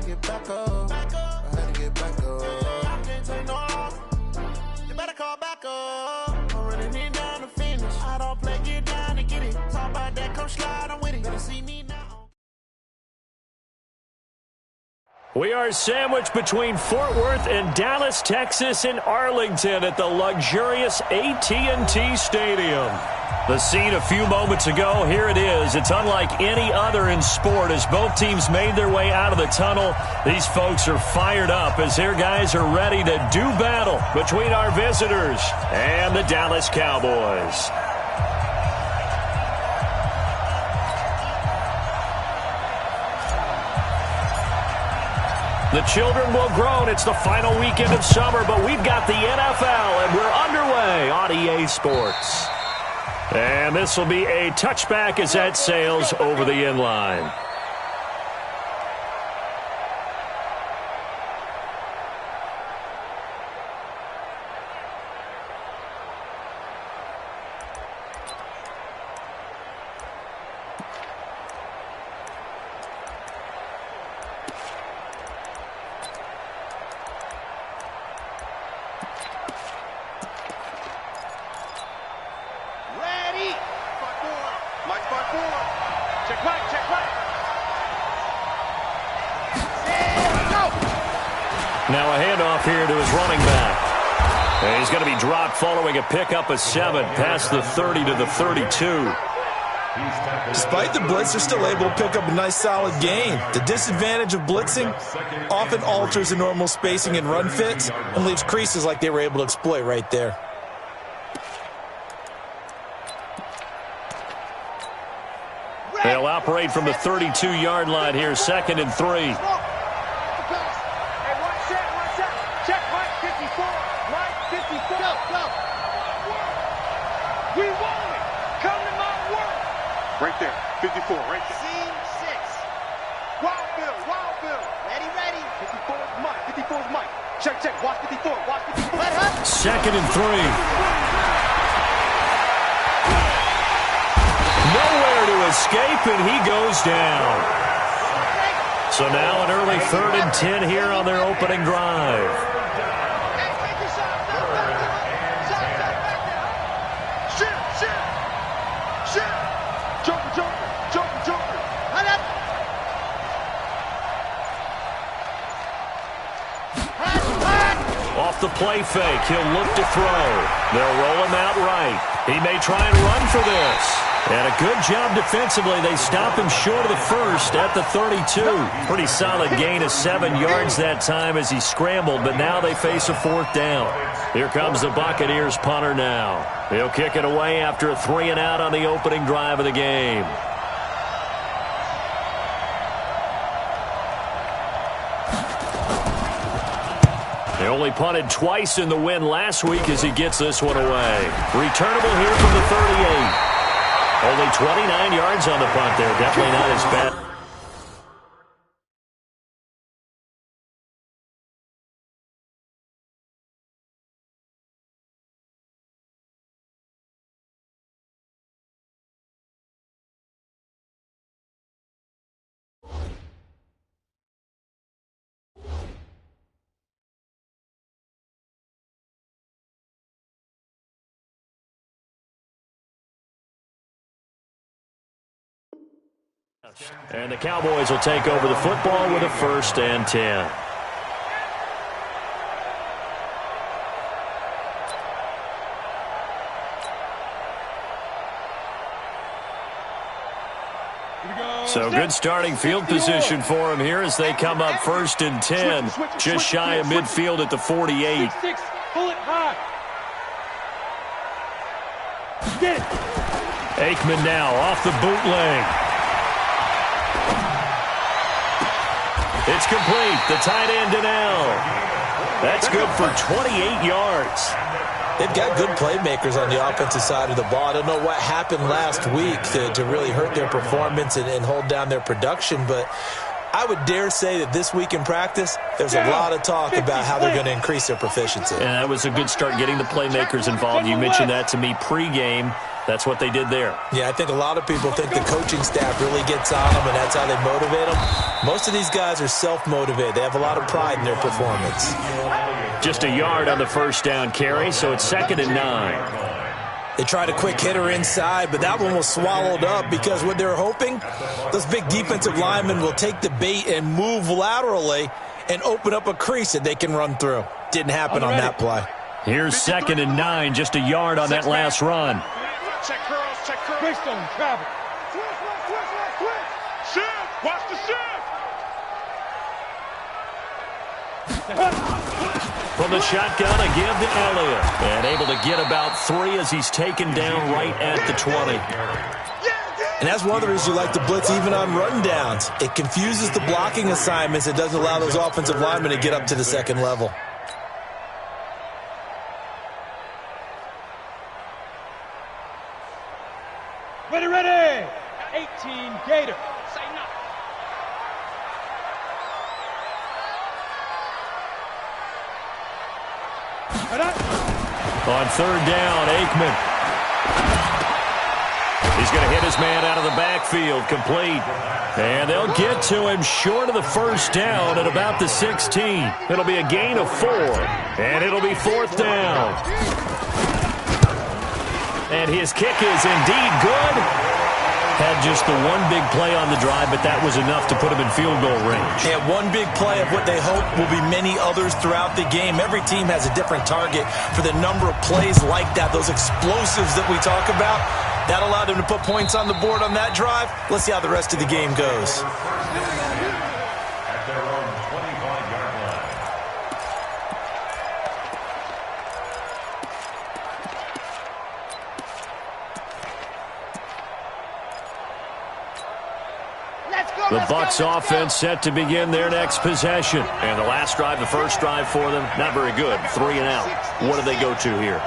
get back up. I had to get back up. I can't take no loss. You better call back up. I'm running it down to finish. I don't play, get down to get it. Talk about that, come slide, I'm with it. Better see me now. We are sandwiched between Fort Worth and Dallas, Texas, in Arlington at the luxurious AT&T Stadium. The scene a few moments ago, here it is. It's unlike any other in sport as both teams made their way out of the tunnel. These folks are fired up as their guys are ready to do battle between our visitors and the Dallas Cowboys. The children will groan. It's the final weekend of summer, but we've got the NFL, and we're underway on EA Sports. And this will be a touchback as that sails over the inline. Now a handoff here to his running back. And he's going to be dropped following a pickup of 7 past the 30 to the 32. Despite the blitz, they're still able to pick up a nice solid gain. The disadvantage of blitzing often alters the normal spacing and run fits and leaves creases like they were able to exploit right there. They'll operate from the 32-yard line here, 2nd and 3. Right there, 54, right there. Scene 6. Wild Bill. Ready. 54 is Mike, 54 is Mike. Check, watch 54, watch 54. 2nd and 3. Nowhere to escape, and he goes down. So now an early 3rd and 10 here on their opening drive. Off the play fake, he'll look to throw. They'll roll him out right. He may try and run for this. And a good job defensively. They stop him short of the first at the 32. Pretty solid gain of 7 yards that time as he scrambled, but now they face a 4th down. Here comes the Buccaneers punter now. He'll kick it away after a 3-and-out on the opening drive of the game. They only punted twice in the win last week as he gets this one away. Returnable here from the 38. Only 29 yards on the punt there. Definitely not as bad. And the Cowboys will take over the football with a 1st and 10. So good starting field position for him here as they come up 1st and 10. Just shy of midfield at the 48. Pull it high. Get it. Aikman now off the bootleg. It's complete. The tight end to Nell. That's good for 28 yards. They've got good playmakers on the offensive side of the ball. I don't know what happened last week to really hurt their performance and hold down their production, but I would dare say that this week in practice, there's a lot of talk about how they're going to increase their proficiency. And that was a good start getting the playmakers involved. You mentioned that to me pregame. That's what they did there. Yeah, I think a lot of people think the coaching staff really gets on them, and that's how they motivate them. Most of these guys are self-motivated. They have a lot of pride in their performance. Just a yard on the 1st down carry, so it's 2nd and 9. They tried a quick hitter inside, but that one was swallowed up because what they're hoping, those big defensive linemen will take the bait and move laterally and open up a crease that they can run through. Didn't happen on that play. Here's 2nd and 9, just a yard on that last run. Check curls, check curls. Greystone, travel. Shift, watch the shift. From the shotgun, a give to Elliott. And able to get about 3 as he's taken down right at the 20. And that's one of the reasons you like to blitz even on rundowns. It confuses the blocking assignments. It doesn't allow those offensive linemen to get up to the 2nd level. Ready, ready. 18 Gator. Say no. On 3rd down, Aikman. He's going to hit his man out of the backfield, complete. And they'll get to him short of the 1st down at about the 16. It'll be a gain of 4. And it'll be 4th down. And his kick is indeed good. Had just the one big play on the drive, but that was enough to put him in field goal range. Yeah, one big play of what they hope will be many others throughout the game. Every team has a different target for the number of plays like that, those explosives that we talk about. That allowed them to put points on the board on that drive. Let's see how the rest of the game goes. The Bucs offense set to begin their next possession. And the last drive, the first drive for them, not very good. 3 and out. What do they go to here?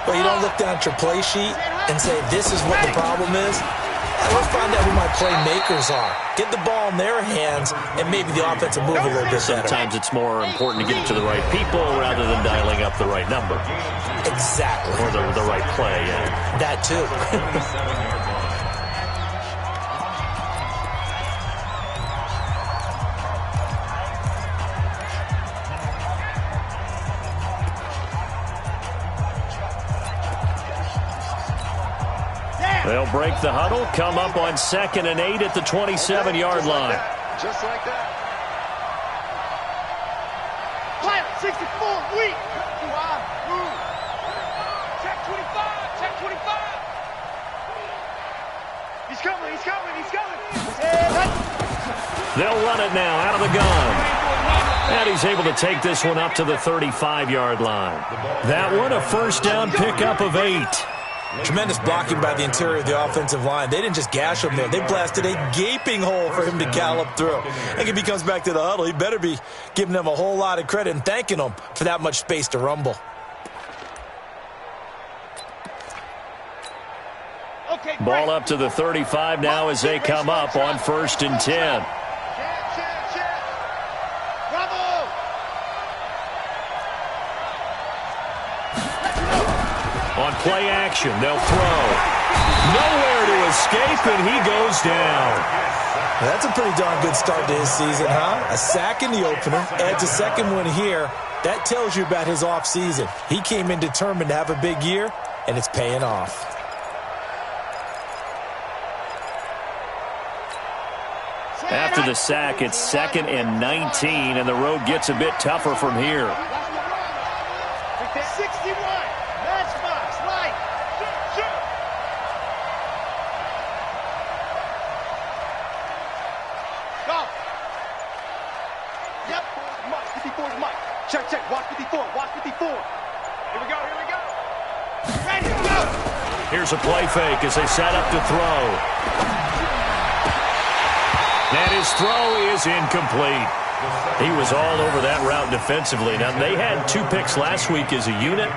Well, you don't look down at your play sheet and say, this is what the problem is. Let's find out who my playmakers are. Get the ball in their hands, and maybe the offense will move a little bit better. Sometimes it's more important to get it to the right people rather than dialing up the right number. Exactly. Or the right play, yeah. That too. They'll break the huddle, come up on 2nd and 8 at the 27-yard line. Just like that. Pilot 64, weak. Check 25, check 25. He's coming, he's coming, he's coming. They'll run it now out of the gun. And he's able to take this one up to the 35-yard line. That one, a 1st down pickup of 8. Tremendous blocking by the interior of the offensive line. They didn't just gash him there. They blasted a gaping hole for him to gallop through. I think if he comes back to the huddle, he better be giving them a whole lot of credit and thanking them for that much space to rumble. Ball up to the 35 now as they come up on 1st and 10. On play action, they'll throw. Nowhere to escape, and he goes down. That's a pretty darn good start to his season, huh? A sack in the opener, adds a 2nd one here. That tells you about his offseason. He came in determined to have a big year, and it's paying off. After the sack, it's 2nd and 19, and the road gets a bit tougher from here. 61. Matchbox. Light. Go. Yep. Mike. 54 is Mike. Check, check. Watch 54. Watch 54. Here we go. Here we go. Ready to go. Here's a play fake as they set up to throw. And his throw is incomplete. He was all over that route defensively. Now, they had 2 picks last week as a unit.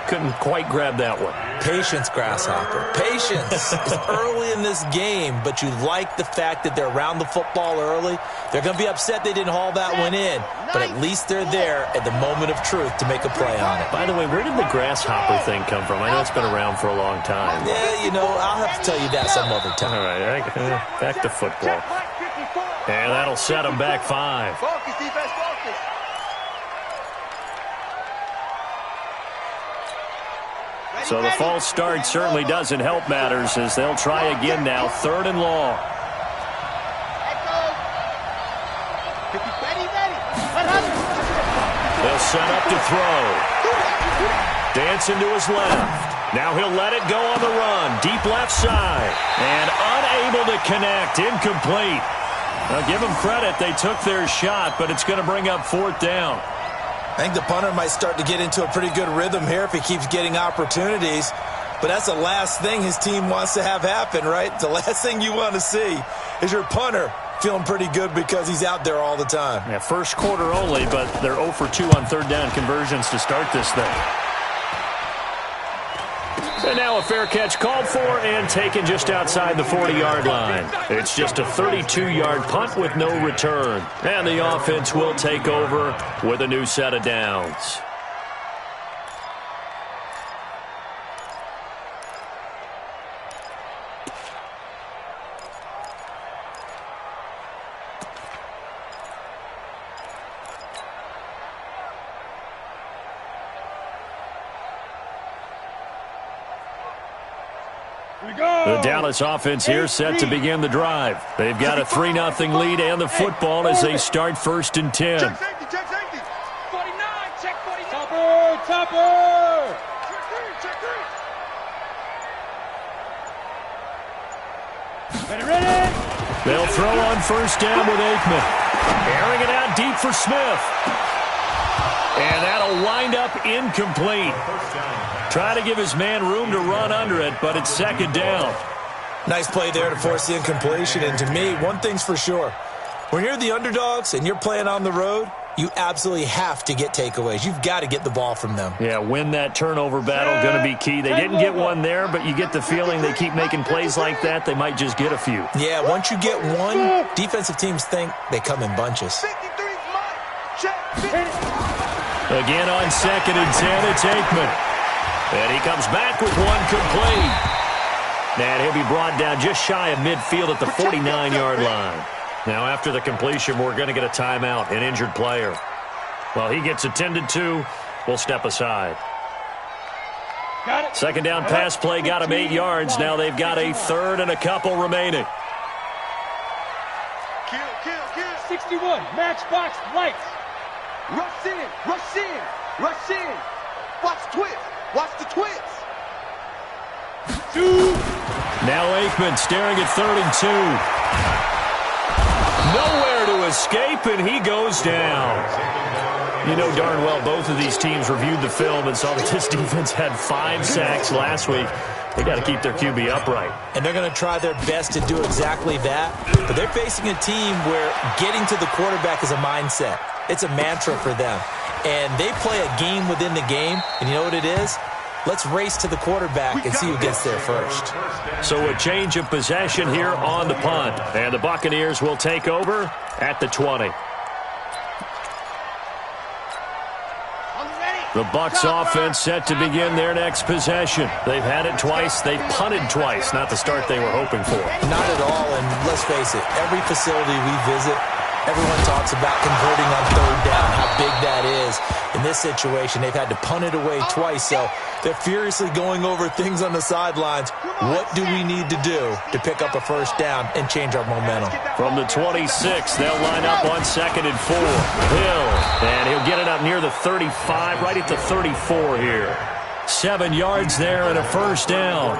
Couldn't quite grab that one. Patience, Grasshopper. Patience. It's early in this game, but you like the fact that they're around the football early. They're going to be upset they didn't haul that one in, but at least they're there at the moment of truth to make a play on it. By the way, where did the grasshopper thing come from? I know it's been around for a long time. Yeah, you know, I'll have to tell you that some other time. All right, back to football. And that'll set them back 5. Focus, defense, focus. So the false start certainly doesn't help matters as they'll try again now, 3rd and long. They'll set up to throw. Dancing to his left. Now he'll let it go on the run. Deep left side. And unable to connect. Incomplete. Now give them credit. They took their shot, but it's going to bring up 4th down. I think the punter might start to get into a pretty good rhythm here if he keeps getting opportunities. But that's the last thing his team wants to have happen, right? The last thing you want to see is your punter feeling pretty good because he's out there all the time. Yeah, first quarter only, but they're 0 for 2 on 3rd down conversions to start this thing. And now a fair catch called for and taken just outside the 40-yard line. It's just a 32-yard punt with no return. And the offense will take over with a new set of downs. The Dallas offense here set to begin the drive. They've got a 3-0 lead and the football as they start 1st and 10. Check safety, check safety. 49, check 49. Topper. Check three. Ready. They'll throw on 1st down with Aikman. Airing it out deep for Smith. And that'll wind up incomplete. Trying to give his man room to run under it, but it's 2nd down. Nice play there to force the incompletion. And to me, one thing's for sure. When you're the underdogs and you're playing on the road, you absolutely have to get takeaways. You've got to get the ball from them. Yeah, win that turnover battle, going to be key. They didn't get one there, but you get the feeling they keep making plays like that, they might just get a few. Yeah, once you get one, defensive teams think they come in bunches. 53 is Mike. Check. Again on 2nd and 10, it's Aikman. And he comes back with one complete. And he'll be brought down just shy of midfield at the 49-yard line. Now, after the completion, we're going to get a timeout, an injured player. Well, he gets attended to. We'll step aside. 2nd down pass play got him 8 yards. Now they've got a 3rd and a couple remaining. Kill. 61, matchbox, lights. Rush in. Watch the twist. Watch the twist. 2. Now Aikman staring at 3rd and 2. Nowhere to escape, and he goes down. You know darn well both of these teams reviewed the film and saw that this defense had 5 sacks last week. They got to keep their QB upright. And they're going to try their best to do exactly that. But they're facing a team where getting to the quarterback is a mindset. It's a mantra for them. And they play a game within the game. And you know what it is? Let's race to the quarterback and see who gets there first. So a change of possession here on the punt. And the Buccaneers will take over at the 20. The Bucs offense set to begin their next possession. They've had it twice. They've punted twice. Not the start they were hoping for. Not at all. And let's face it, every facility we visit, Everyone talks about converting on third down, how big that is. In this situation, they've had to punt it away twice, so they're furiously going over things on the sidelines. What do we need to do to pick up a first down and change our momentum? From the 26, they'll line up on 2nd and 4. Hill, and he'll get it up near the 35, right at the 34 here. 7 yards there and a first down.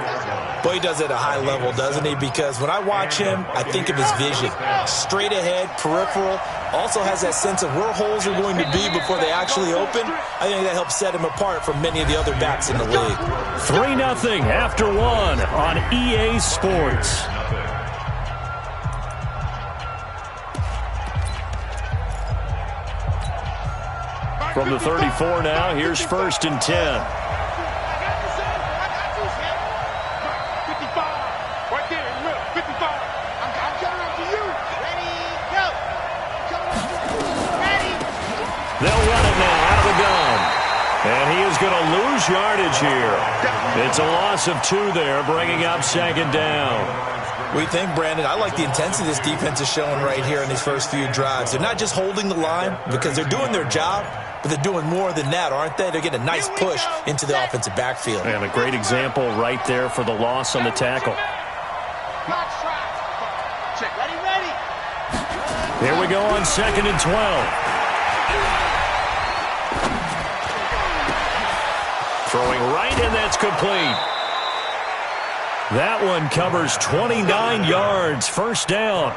Boy, he does it at a high level, doesn't he? Because when I watch him, I think of his vision. Straight ahead, peripheral, also has that sense of where holes are going to be before they actually open. I think that helps set him apart from many of the other backs in the league. 3-0 after 1 on EA Sports. From the 34 now, here's 1st and 10. They'll run it now out of the gun. And he is going to lose yardage here. It's a loss of 2 there, bringing up 2nd down. What do you think, Brandon? I like the intensity this defense is showing right here in these first few drives. They're not just holding the line because they're doing their job, but they're doing more than that, aren't they? They're getting a nice push into the offensive backfield. And a great example right there for the loss on the tackle. Here we go on 2nd and 12. Throwing right, and that's complete. That one covers 29 yards. First down.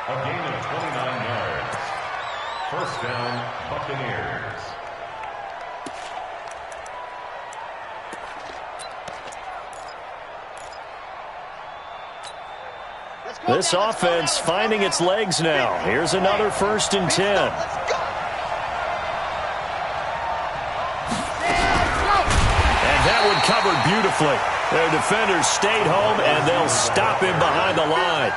A gain of 29 yards. First down, Buccaneers. This offense finding its legs now. Here's another 1st and 10. Covered beautifully. Their defenders stayed home, and they'll stop him behind the line.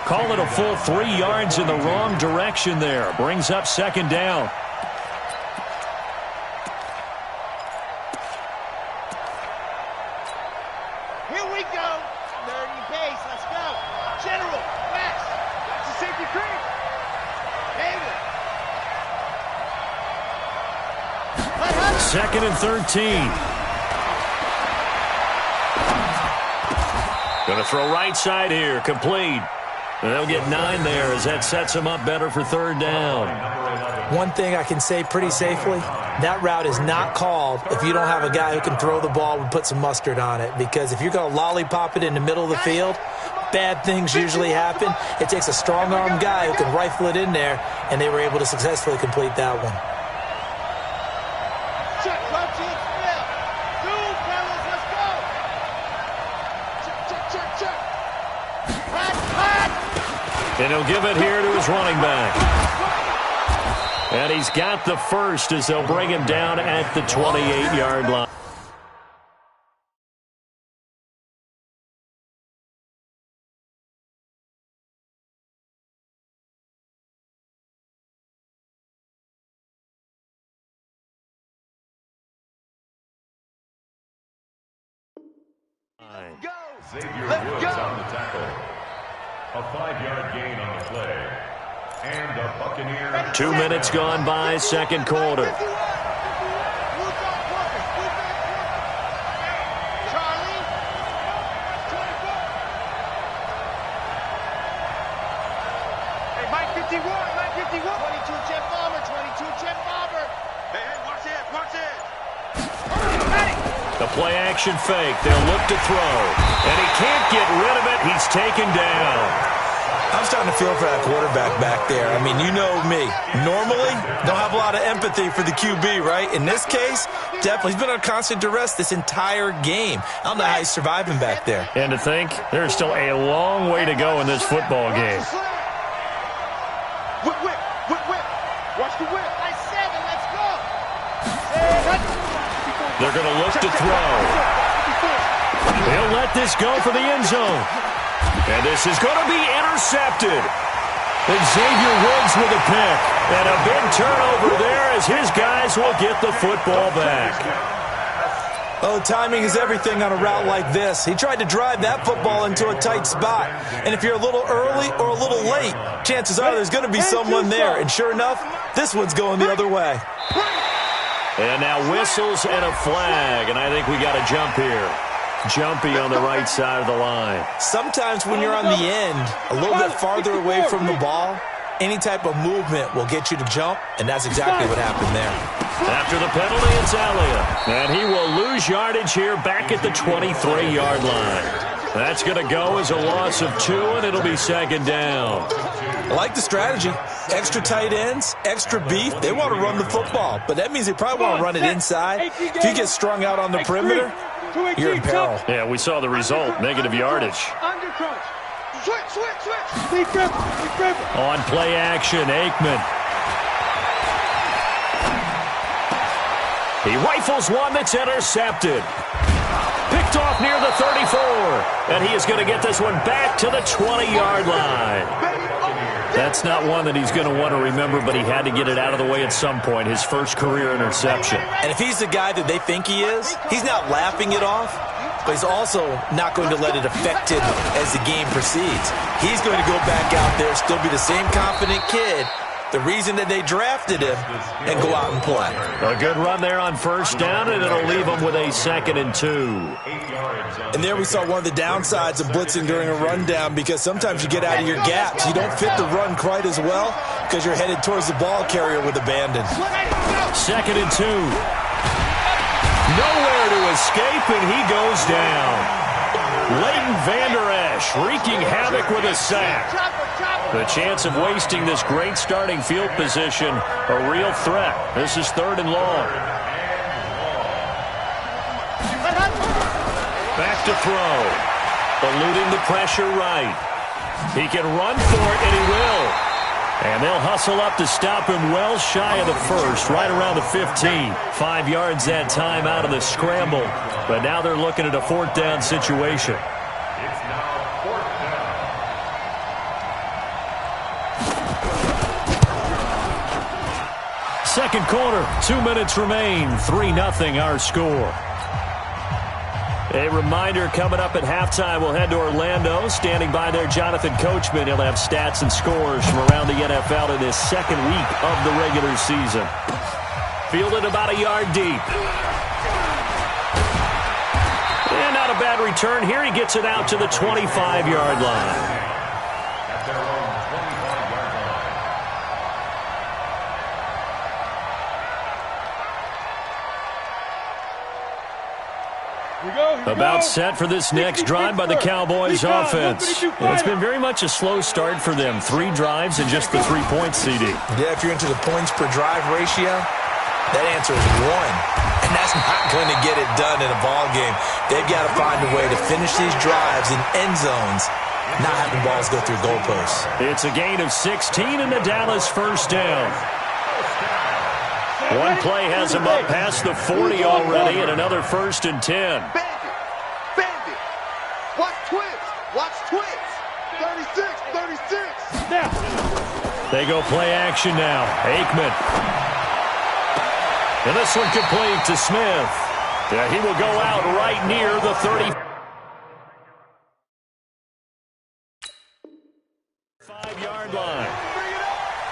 Call it a full 3 yards in the wrong direction there. Brings up 2nd down. Here we go. 30 pace. Let's go. General, West. That's the safety cream. Hayward. 2nd and 13. Going to throw right side here, complete. And they'll get 9 there as that sets them up better for 3rd down. One thing I can say pretty safely, that route is not called if you don't have a guy who can throw the ball and put some mustard on it. Because if you're going to lollipop it in the middle of the field, bad things usually happen. It takes a strong-armed guy who can rifle it in there, and they were able to successfully complete that one. And he'll give it here to his running back. And he's got the first as they'll bring him down at the 28-yard line. Xavier Woods on the tackle. A 5-yard gain on the play. And the Buccaneers. 2 minutes gone by, 2nd quarter. Hey, Mike 51, Mike 51. 22 jet bomber, 22 jet bomber. Hey, watch it. The play action fake. They'll look to throw. And he can't get rid of it. He's taken down. I'm starting to feel for that quarterback back there. I mean, you know me. Normally, don't have a lot of empathy for the QB, right? In this case, definitely. He's been on constant duress this entire game. I don't know how he's surviving back there. And to think, there's still a long way to go in this football game. Whip. Watch the whip. Nice 7, let's go. They're going to look to throw. He'll let this go for the end zone. And this is going to be intercepted. And Xavier Woods with a pick. And a big turnover there as his guys will get the football back. Oh, timing is everything on a route like this. He tried to drive that football into a tight spot. And if you're a little early or a little late, chances are there's going to be someone there. And sure enough, this one's going the other way. And now whistles and a flag. And I think we got a jump here. Jumpy on the right side of the line. Sometimes when you're on the end, a little bit farther away from the ball, any type of movement will get you to jump, and that's exactly what happened there. After the penalty, it's Elliott. And he will lose yardage here back at the 23-yard line. That's going to go as a loss of 2, and it'll be second down. I like the strategy. Extra tight ends, extra beef. They want to run the football, but that means they probably want to run it inside. If you get strung out on the perimeter, you're in peril. Yeah, we saw the result, negative yardage. On play action, Aikman. He rifles one that's intercepted. Picked off near the 34. And he is going to get this one back to the 20-yard line. That's not one that he's going to want to remember, but he had to get it out of the way at some point, his first career interception. And if he's the guy that they think he is, he's not laughing it off, but he's also not going to let it affect him as the game proceeds. He's going to go back out there, still be the same confident kid, the reason that they drafted him, and go out and play. A good run there on first down, and it'll leave him with a 2nd and 2. And there we saw one of the downsides of blitzing during a rundown, because sometimes you get out of your gaps. You don't fit the run quite as well because you're headed towards the ball carrier with abandon. 2nd and 2. Nowhere to escape, and he goes down. Leighton Vander Esch wreaking havoc with a sack. The chance of wasting this great starting field position, a real threat. This is 3rd and long. Back to throw. Eluding the pressure right. He can run for it, and he will. And they'll hustle up to stop him well shy of the first, right around the 15. 5 yards that time out of the scramble. But now they're looking at a 4th down situation. It's now 4th down. Second quarter, 2 minutes remain. 3-0 our score. A reminder coming up at halftime, we'll head to Orlando. Standing by there, Jonathan Coachman. He'll have stats and scores from around the NFL in this second week of the regular season. Fielded about a yard deep. And not a bad return here. He gets it out to the 25-yard line. At their own 25-yard line. About set for this next drive by the Cowboys offense. It's been very much a slow start for them. 3 drives and just the 3 points, CD. Yeah, if you're into the points per drive ratio, that answer is 1. And that's not going to get it done in a ball game. They've got to find a way to finish these drives in end zones, not having balls go through goalposts. It's a gain of 16 and the Dallas first down. One play has him up past the 40 already, and another 1st and 10. Bandit. Watch twins. Watch twins. 36. Now. They go play action now. Aikman. And this one complete to Smith. Yeah, he will go out right near the 35-yard line.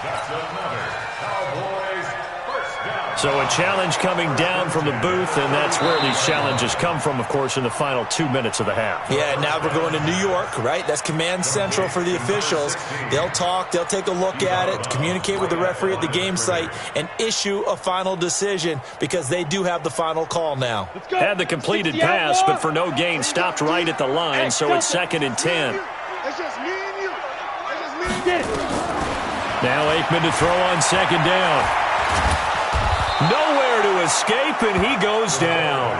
That's another Cowboys first down. So a challenge coming down from the booth, and that's where these challenges come from, of course, in the final 2 minutes of the half. Yeah, now we're going to New York, right? That's command central for the officials. They'll talk, they'll take a look at it, communicate with the referee at the game site, and issue a final decision because they do have the final call now. Had the completed pass, but for no gain, stopped right at the line, so it's 2nd and 10. It's just me and you. It's just me and you. Now Aikman to throw on 2nd down. Nowhere to escape, and he goes down.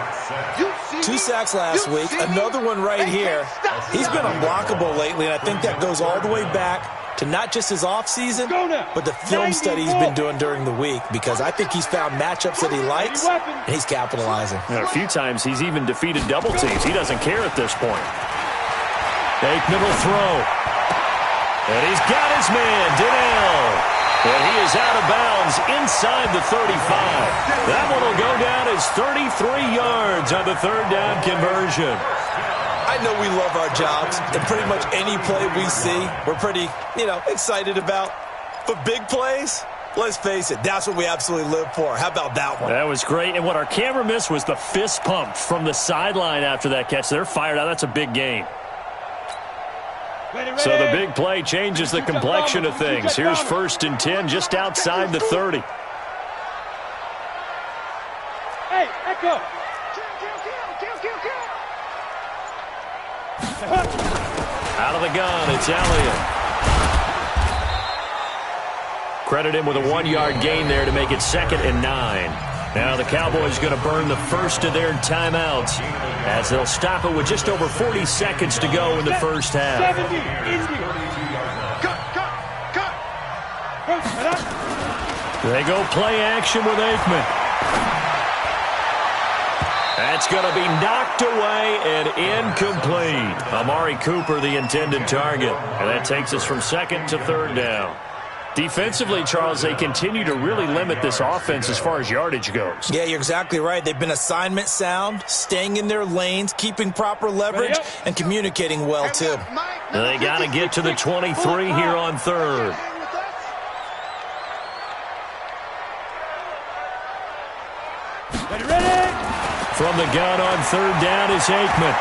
2 sacks last week, another one right here. He's been unblockable lately, and I think that goes all the way back to not just his offseason, but the film study he's been doing during the week, because I think he's found matchups that he likes, and he's capitalizing. A few times he's even defeated double teams. He doesn't care at this point. Aikman will throw. And he's got his man, Donnell. And he is out of bounds inside the 35. That one will go down as 33 yards on the third down conversion. I know we love our jobs, and pretty much any play we see, we're pretty, excited about. But big plays, let's face it, that's what we absolutely live for. How about that one? That was great. And what our camera missed was the fist pump from the sideline after that catch. They're fired out. That's a big game. Ready. So the big play changes the complexion of things. Here's 1st and 10 just outside the 30. Hey, Echo. Out of the gun, it's Elliott. Credit him with a 1-yard gain there to make it 2nd and 9. Now the Cowboys going to burn the first of their timeouts as they'll stop it with just over 40 seconds to go in the first half. 70, cut. They go play action with Aikman. That's going to be knocked away and incomplete. Amari Cooper, the intended target. And that takes us from 2nd to 3rd down. Defensively, Charles, they continue to really limit this offense as far as yardage goes. Yeah, you're exactly right. They've been assignment sound, staying in their lanes, keeping proper leverage, and communicating well, too. They got to get to the 23 here on 3rd. Ready. From the gun on 3rd down is Aikman.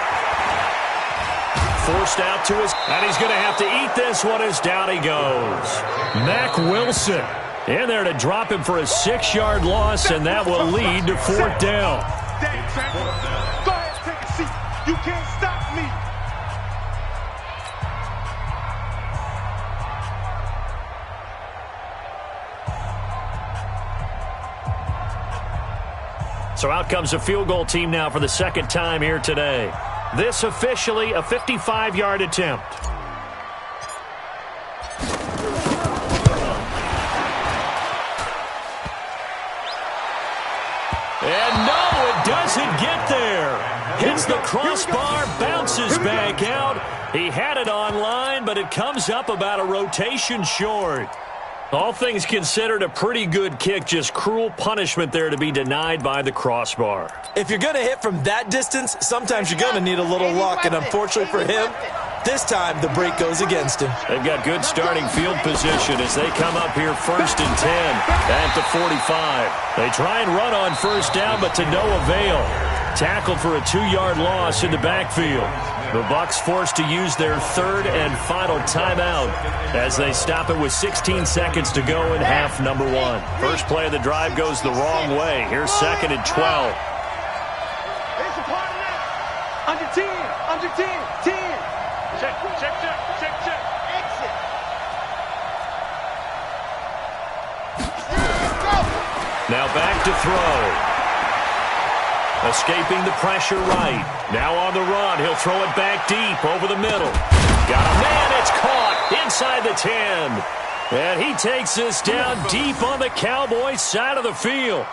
Forced out to his, and he's going to have to eat this one as down he goes. Mack Wilson in there to drop him for a 6-yard loss, and that will lead to 4th down. Go ahead, take a seat. You can't stop me. So out comes a field goal team now for the 2nd time here today. This officially a 55-yard attempt. And no, it doesn't get there. Hits the crossbar, bounces back out. He had it online, but it comes up about a rotation short. All things considered, a pretty good kick, just cruel punishment there to be denied by the crossbar. If you're going to hit from that distance, sometimes you're going to need a little luck, and unfortunately for him, this time the break goes against him. They've got good starting field position as they come up here 1st and 10 at the 45. They try and run on 1st down, but to no avail. Tackled for a 2-yard loss in the backfield. The Bucs forced to use their 3rd and final timeout as they stop it with 16 seconds to go in half number 1. First play of the drive goes the wrong way. Here's 2nd and 12. There's a part of that. Under 10. Check. Exit. Now back to throw. Escaping the pressure right. Now on the run. He'll throw it back deep over the middle. Got a man. It's caught inside the 10. And he takes this down deep on the Cowboys side of the field.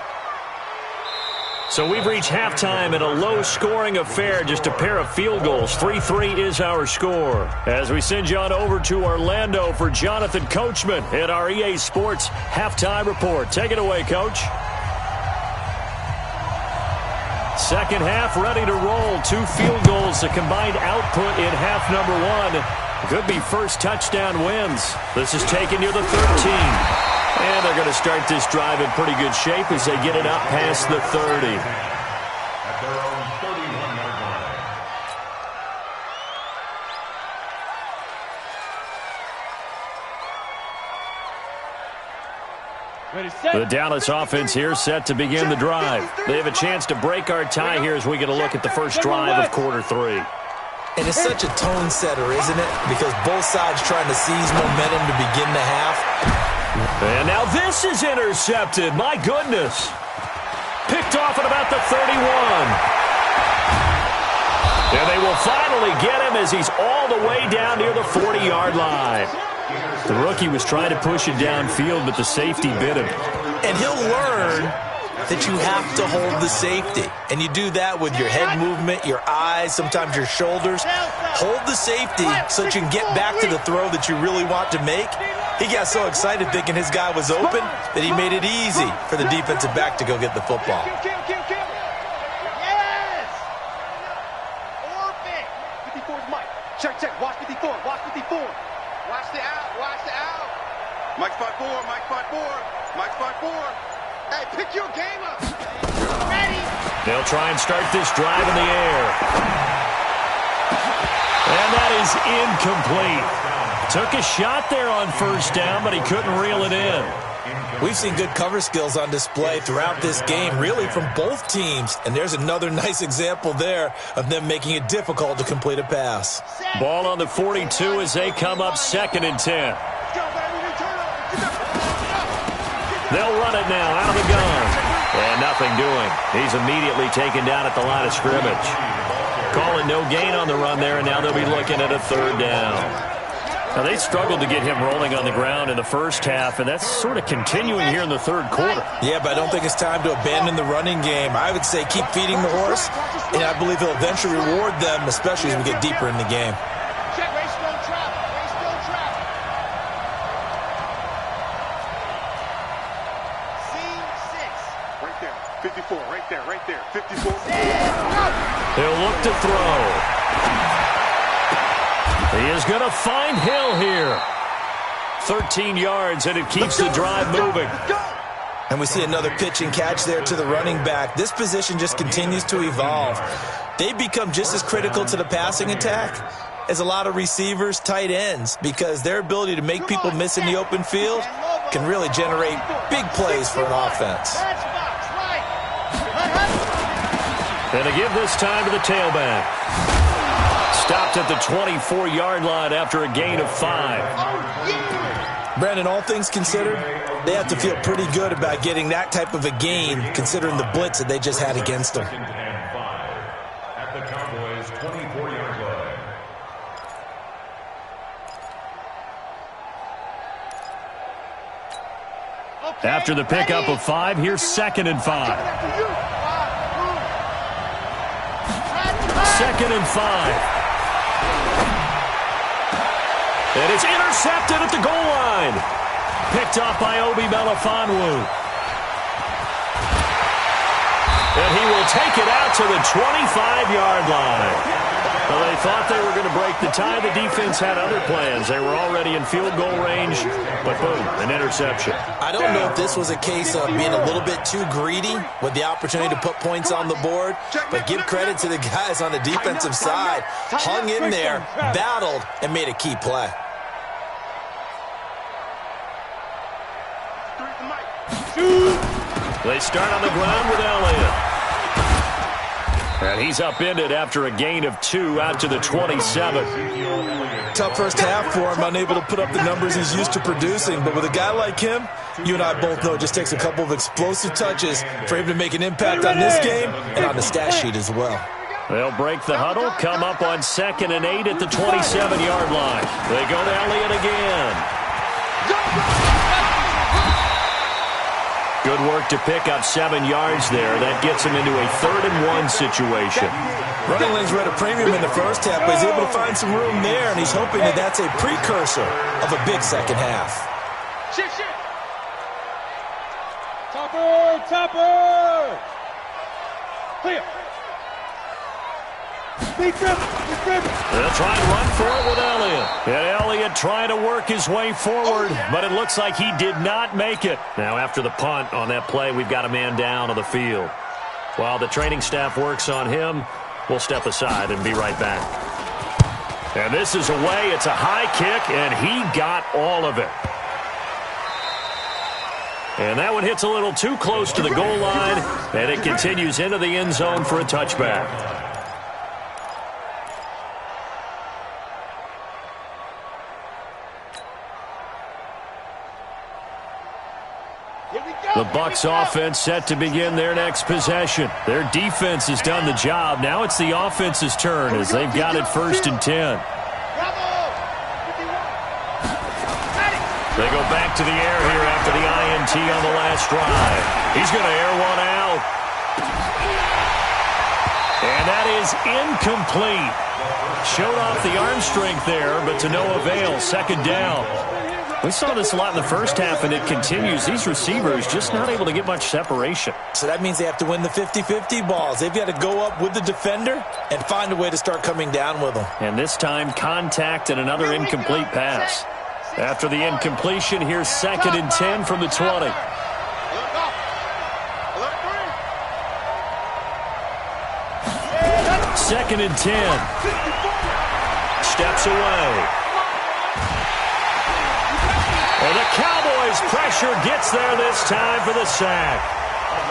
So we've reached halftime in a low-scoring affair, just a pair of field goals. 3-3 is our score. As we send you on over to Orlando for Jonathan Coachman at our EA Sports Halftime Report. Take it away, Coach. Second half ready to roll. 2 field goals, the combined output in half number 1. Could be first touchdown wins. This is taking you to the 13. And they're going to start this drive in pretty good shape as they get it up past the 30. At their own 31-yard line. Ready, set. The Dallas offense here set to begin the drive. They have a chance to break our tie here as we get a look at the first drive of quarter 3. And it's such a tone setter, isn't it? Because both sides trying to seize momentum to begin the half. And now this is intercepted. My goodness. Picked off at about the 31. And they will finally get him as he's all the way down near the 40-yard line. The rookie was trying to push it downfield, but the safety bit him. And he'll learn that you have to hold the safety. And you do that with your head movement, your eyes, sometimes your shoulders. Hold the safety so that you can get back to the throw that you really want to make. He got so excited thinking his guy was open that he made it easy for the defensive back to go get the football. Yes! Orphan! 54's Mike. Check, check. Watch 54. Watch 54. Watch the out. Watch the out. Mike spot 4. Mike spot 4. Mike spot 4. Hey, pick your game up. Ready? They'll try and start this drive in the air. And that is incomplete. Took a shot there on first down, but he couldn't reel it in. We've seen good cover skills on display throughout this game, really from both teams. And there's another nice example there of them making it difficult to complete a pass. Ball on the 42 as they come up 2nd and 10. They'll run it now out of the gun. And nothing doing. He's immediately taken down at the line of scrimmage. Calling no gain on the run there, and now they'll be looking at a 3rd down. Now, they struggled to get him rolling on the ground in the first half, and that's sort of continuing here in the 3rd quarter. Yeah, but I don't think it's time to abandon the running game. I would say keep feeding the horse, and I believe he'll eventually reward them, especially as we get deeper in the game. Check, race no trap. Race no trap. Scene 6. Right there. 54. Right there. Right there. 54. He'll look to throw. He is going to find Hill here. 13 yards, and it keeps the drive moving. And we see another pitch and catch there to the running back. This position just continues to evolve. They become just as critical to the passing attack as a lot of receivers, tight ends, because their ability to make people miss in the open field can really generate big plays for an offense. And to give this time to the tailback. Stopped at the 24-yard line after a gain of 5. Brandon, all things considered, they have to feel pretty good about getting that type of a gain, considering the blitz that they just had against them. At the Cowboys' 24-yard line. After the pickup of 5, here's 2nd and 5. 2nd and 5. And it's intercepted at the goal line. Picked off by Obi Melifonwu. And he will take it out to the 25-yard line. Well, they thought they were going to break the tie. The defense had other plans. They were already in field goal range, but boom, an interception. I don't know if this was a case of being a little bit too greedy with the opportunity to put points on the board, but give credit to the guys on the defensive side. Hung in there, battled, and made a key play. They start on the ground with Elliott. And he's upended after a gain of 2 out to the 27. Tough first half for him, unable to put up the numbers he's used to producing. But with a guy like him, you and I both know it just takes a couple of explosive touches for him to make an impact on this game and on the stat sheet as well. They'll break the huddle, come up on 2nd and 8 at the 27-yard line. They go to Elliott again. Good work to pick up 7 yards there. That gets him into a 3rd and 1 situation. Running lanes were at a premium in the first half, but he's able to find some room there, and he's hoping that that's a precursor of a big second half. Shit. Topper! Clear. They'll try and run for it with Elliott. And Elliott trying to work his way forward, but it looks like he did not make it. Now, after the punt on that play, we've got a man down on the field. While the training staff works on him, we'll step aside and be right back. And this is away. It's a high kick, and he got all of it. And that one hits a little too close to the goal line, and it continues into the end zone for a touchback. The Bucs offense set to begin their next possession. Their defense has done the job. Now it's the offense's turn as they've got it 1st and 10. They go back to the air here after the INT on the last drive. He's going to air one out. And that is incomplete. Showed off the arm strength there, but to no avail. 2nd down. We saw this a lot in the first half, and it continues. These receivers just not able to get much separation. So that means they have to win the 50-50 balls. They've got to go up with the defender and find a way to start coming down with them. And this time, contact and another incomplete pass. After the incompletion, here's 2nd and 10 from the 20. Second and 10. Steps away. And the Cowboys' pressure gets there this time for the sack.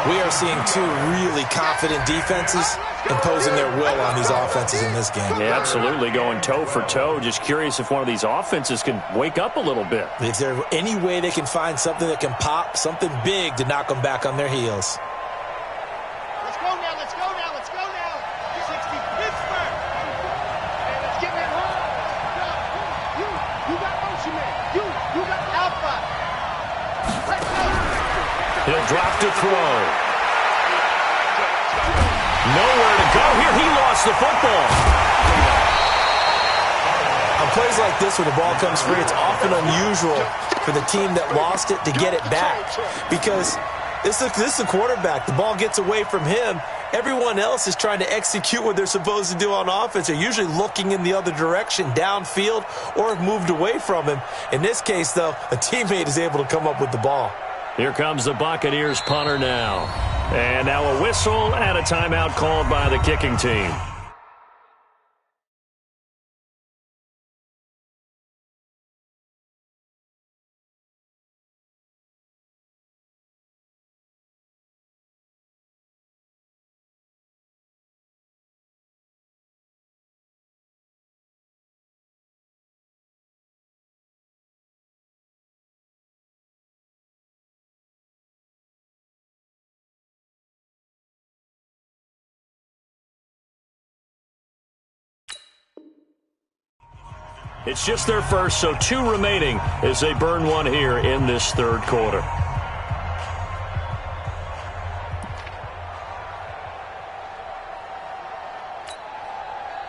We are seeing two really confident defenses imposing their will on these offenses in this game. Yeah, absolutely, going toe for toe. Just curious if one of these offenses can wake up a little bit. Is there any way they can find something that can pop, something big to knock them back on their heels? Let's go now, let's go now, let's go now. 60 Pittsburgh. Hey, let's get that home. You got motion, man. You got alpha. Let's go. He'll drop to throw. Nowhere to go here. He lost the football. On plays like this, when the ball comes free, it's often unusual for the team that lost it to get it back. Because this is the quarterback. The ball gets away from him. Everyone else is trying to execute what they're supposed to do on offense. They're usually looking in the other direction, downfield, or have moved away from him. In this case, though, a teammate is able to come up with the ball. Here comes the Buccaneers punter now. And now a whistle and a timeout called by the kicking team. It's just their first, so 2 remaining as they burn one here in this third quarter.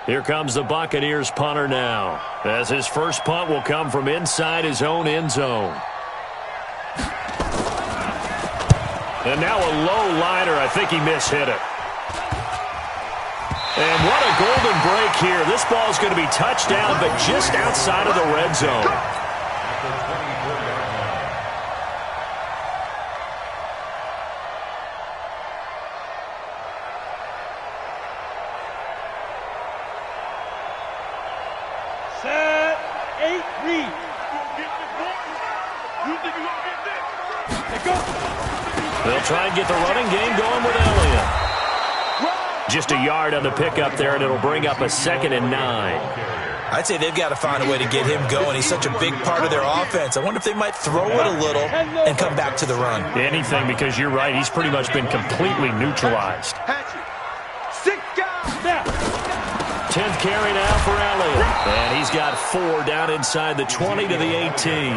Here comes the Buccaneers punter now, as his first punt will come from inside his own end zone. And now a low liner. I think he mishit it. And what a golden break here. This ball is going to be touchdown, but just outside of the red zone. Set, 8, read. You think you're going to get this? Let's go. They'll try and get the running game going with Elliott. Just a yard on the pickup there, and it'll bring up a 2nd and 9. I'd say they've got to find a way to get him going. He's such a big part of their offense. I wonder if they might throw it a little and come back to the run. Anything, because you're right. He's pretty much been completely neutralized. 10th carry now for Elliott. And he's got 4 down inside the 20 to the 18.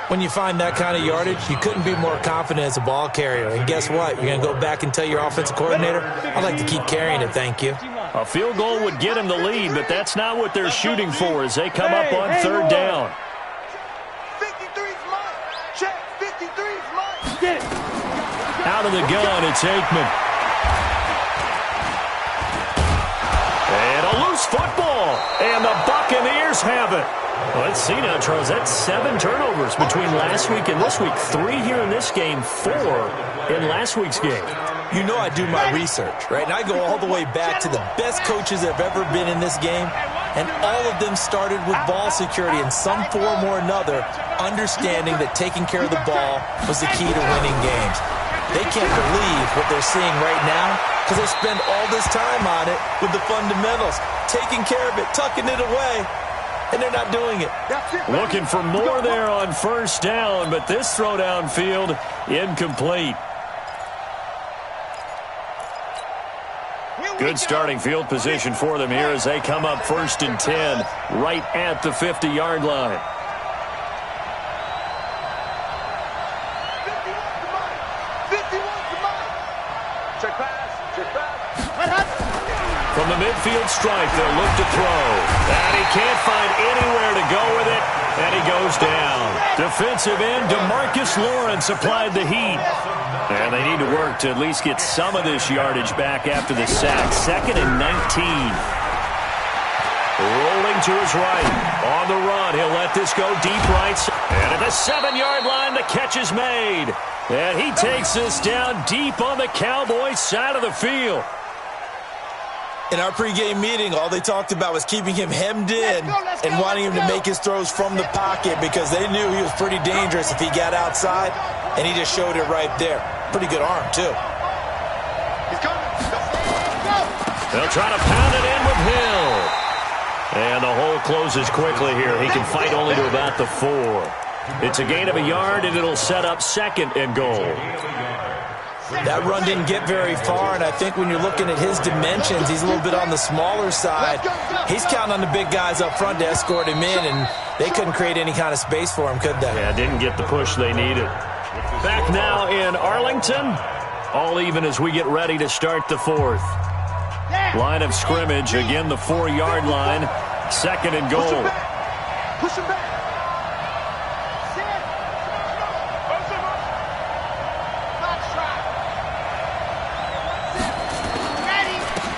When you find that kind of yardage, you couldn't be more confident as a ball carrier. And guess what? You're going to go back and tell your offensive coordinator, I'd like to keep carrying it, thank you. A field goal would get him the lead, but that's not what they're shooting for as they come up on 3rd down. 53's mine. Check, 53's mine. Get it. Out of the gun, it's Aikman. And a loose football, and the Buccaneers have it. Let's see now, Charles. That's 7 turnovers between last week and this week. 3 here in this game, 4 in last week's game. You know I do my research, right? And I go all the way back to the best coaches that have ever been in this game, and all of them started with ball security in some form or another, understanding that taking care of the ball was the key to winning games. They can't believe what they're seeing right now because they spend all this time on it with the fundamentals, taking care of it, tucking it away. And they're not doing it. Looking for more there on 1st down, but this throw downfield incomplete. Good starting field position for them here as they come up 1st and 10 right at the 50-yard line. Check pass. Check pass. From the midfield stripe, they'll look to throw. And he can't find anywhere to go with it, and he goes down. defensive end, DeMarcus Lawrence, applied the heat. And they need to work to at least get some of this yardage back after the sack. 2nd and 19. Rolling to his right. On the run. He'll let this go deep right. And at the 7-yard line, the catch is made. And he takes this down deep on the Cowboys side of the field. In our pregame meeting, all they talked about was keeping him hemmed in and wanting him to make his throws from the pocket because they knew he was pretty dangerous if he got outside, and he just showed it right there. Pretty good arm, too. They'll try to pound it in with Hill. And the hole closes quickly here. He can fight only to about the 4. It's a gain of a yard, and it'll set up 2nd and goal. That run didn't get very far, and I think when you're looking at his dimensions, he's a little bit on the smaller side. He's counting on the big guys up front to escort him in, and they couldn't create any kind of space for him, could they? Yeah, didn't get the push they needed. Back now in Arlington. All even as we get ready to start the 4th. Line of scrimmage, again the 4-yard line. 2nd and goal. Push him back.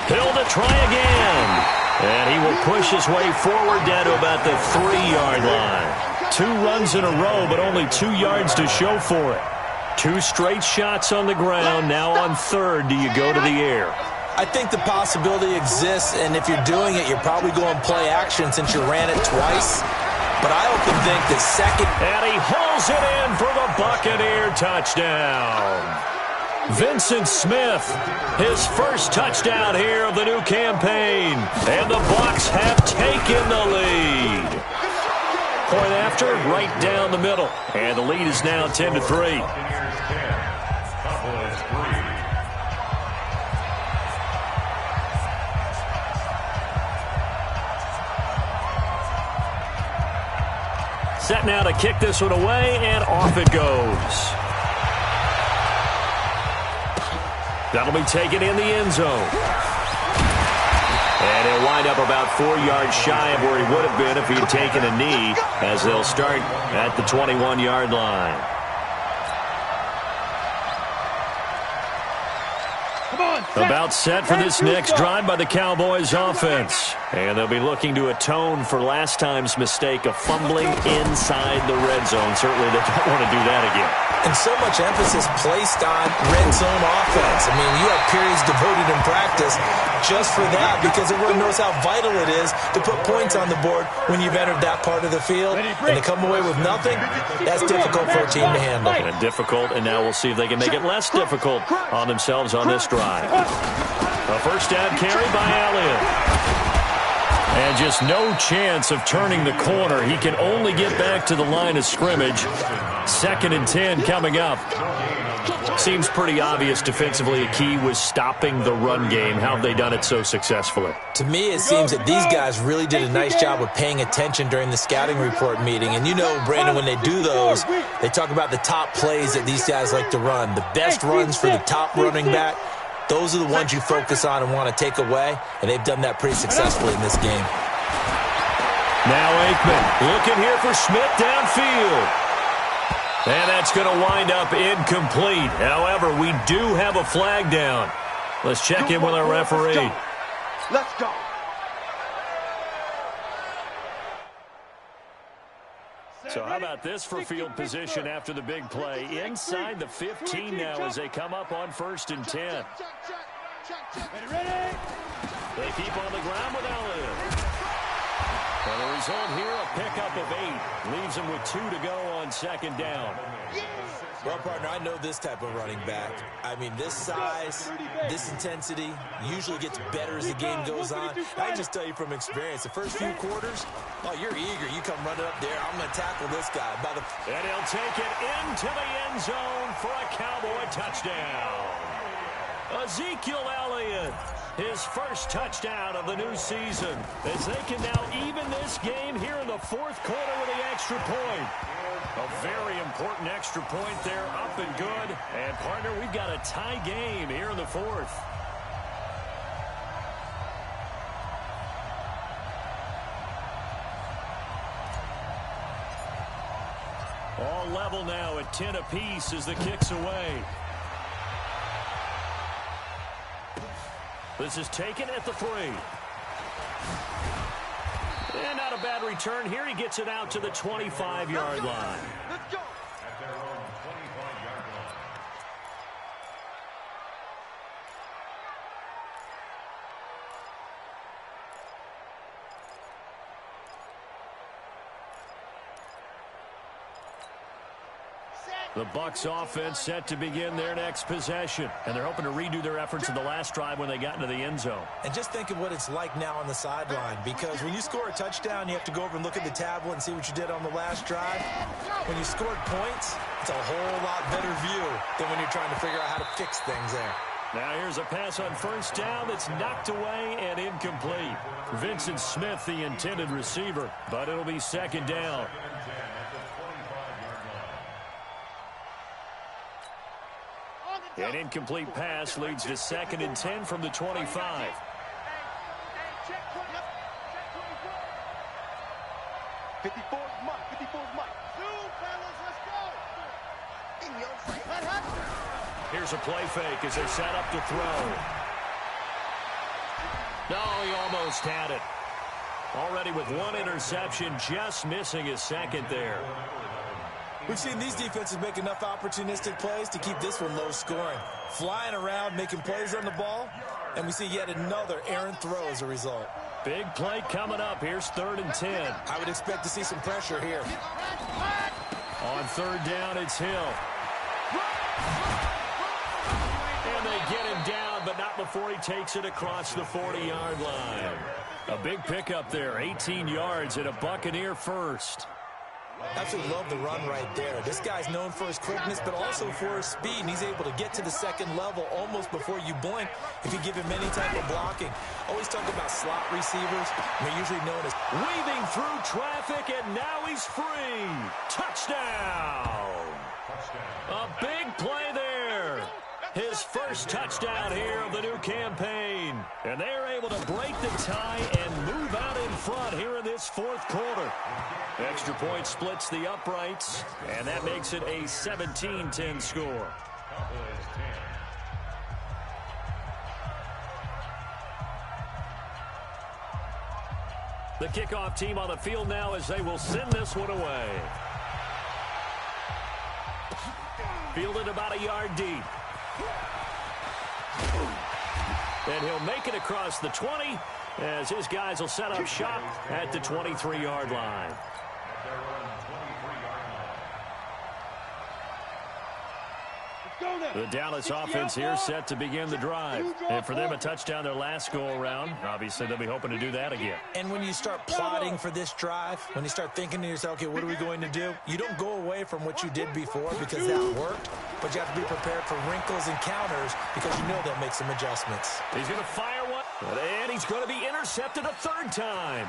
Hill to try again. And he will push his way forward down to about the 3-yard line. 2 runs in a row, but only 2 yards to show for it. 2 straight shots on the ground. Now on 3rd, do you go to the air? I think the possibility exists, and if you're doing it, you're probably going play action since you ran it twice. But I often think that 2nd... And he hauls it in for the Buccaneer touchdown. Vincent Smith, his first touchdown here of the new campaign. And the Bucs have taken the lead. Point after, right down the middle. And the lead is now 10-3. Set now to kick this one away, and off it goes. That'll be taken in the end zone. And he'll wind up about 4 yards shy of where he would have been if he had taken a knee, as they'll start at the 21-yard line. About set for this next drive by the Cowboys offense. And they'll be looking to atone for last time's mistake of fumbling inside the red zone. Certainly they don't want to do that again. And so much emphasis placed on red zone offense. I mean, you have periods devoted in practice just for that because everyone knows how vital it is to put points on the board when you've entered that part of the field. And to come away with nothing, that's difficult for a team to handle. And difficult, and now we'll see if they can make it less difficult on themselves on this drive. A first down carry by Elliott. And just no chance of turning the corner. He can only get back to the line of scrimmage. 2nd and 10 coming up. Seems pretty obvious defensively a key was stopping the run game. How have they done it so successfully? To me, it seems that these guys really did a nice job of paying attention during the scouting report meeting. And you know, Brandon, when they do those, they talk about the top plays that these guys like to run. The best runs for the top running back. Those are the ones you focus on and want to take away, and they've done that pretty successfully in this game. Now Aikman looking here for Smith downfield. And that's going to wind up incomplete. However, we do have a flag down. Let's check in with our referee. Let's go. So how about this for field position after the big play? Inside the 15 now as they come up on 1st and 10. They keep on the ground with Elliott. And the result here, a pickup of 8. Leaves them with 2 to go on 2nd down. Well, partner, I know this type of running back. I mean, this size, this intensity usually gets better as the game goes on. I can just tell you from experience, the first few quarters, oh, you're eager. You come running up there. I'm going to tackle this guy. And he'll take it into the end zone for a Cowboy touchdown. Ezekiel Elliott, his first touchdown of the new season, as they can now even this game here in the 4th quarter with the extra point. A very important extra point there, up and good. And, partner, we've got a tie game here in the 4th. All level now at 10 apiece as the kick's away. This is taken at the 3. And not a bad return here. He gets it out to the 25-yard line. Let's go. At their own 25-yard line. The Bucs offense set to begin their next possession. And they're hoping to redo their efforts in the last drive when they got into the end zone. And just think of what it's like now on the sideline, because when you score a touchdown, you have to go over and look at the tablet and see what you did on the last drive. When you scored points, it's a whole lot better view than when you're trying to figure out how to fix things there. Now here's a pass on first down that's knocked away and incomplete. Vincent Smith, the intended receiver, but it'll be second down. An incomplete pass leads to 2nd and 10 from the 25. 54 Mike. 54 Mike. Zoom, fellas, let's go. In your face. Here's a play fake as they're set up to throw. No, he almost had it. Already with 1 interception, just missing his 2nd there. We've seen these defenses make enough opportunistic plays to keep this one low scoring. Flying around, making plays on the ball, and we see yet another errant throw as a result. Big play coming up. Here's 3rd and 10. I would expect to see some pressure here. On 3rd down, it's Hill. And they get him down, but not before he takes it across the 40-yard line. A big pickup there, 18 yards and a Buccaneer first. Absolutely love the run right there. This guy's known for his quickness, but also for his speed, and he's able to get to the 2nd level almost before you blink if you give him any type of blocking. Always talk about slot receivers. They're usually known as weaving through traffic, and now he's free. Touchdown! A big play there. His first touchdown here of the new campaign. And they're able to break the tie and move out in front here in this 4th quarter. Extra point splits the uprights, and that makes it a 17-10 score. The kickoff team on the field now as they will send this one away. Fielded about a yard deep. And he'll make it across the 20 as his guys will set up shop at the 23-yard line. The Dallas offense here set to begin the drive. And for them, a touchdown their last go-around. Obviously, they'll be hoping to do that again. And when you start plotting for this drive, when you start thinking to yourself, okay, what are we going to do? You don't go away from what you did before because that worked, but you have to be prepared for wrinkles and counters because you know they'll make some adjustments. He's going to fire one, and he's going to be intercepted a 3rd time.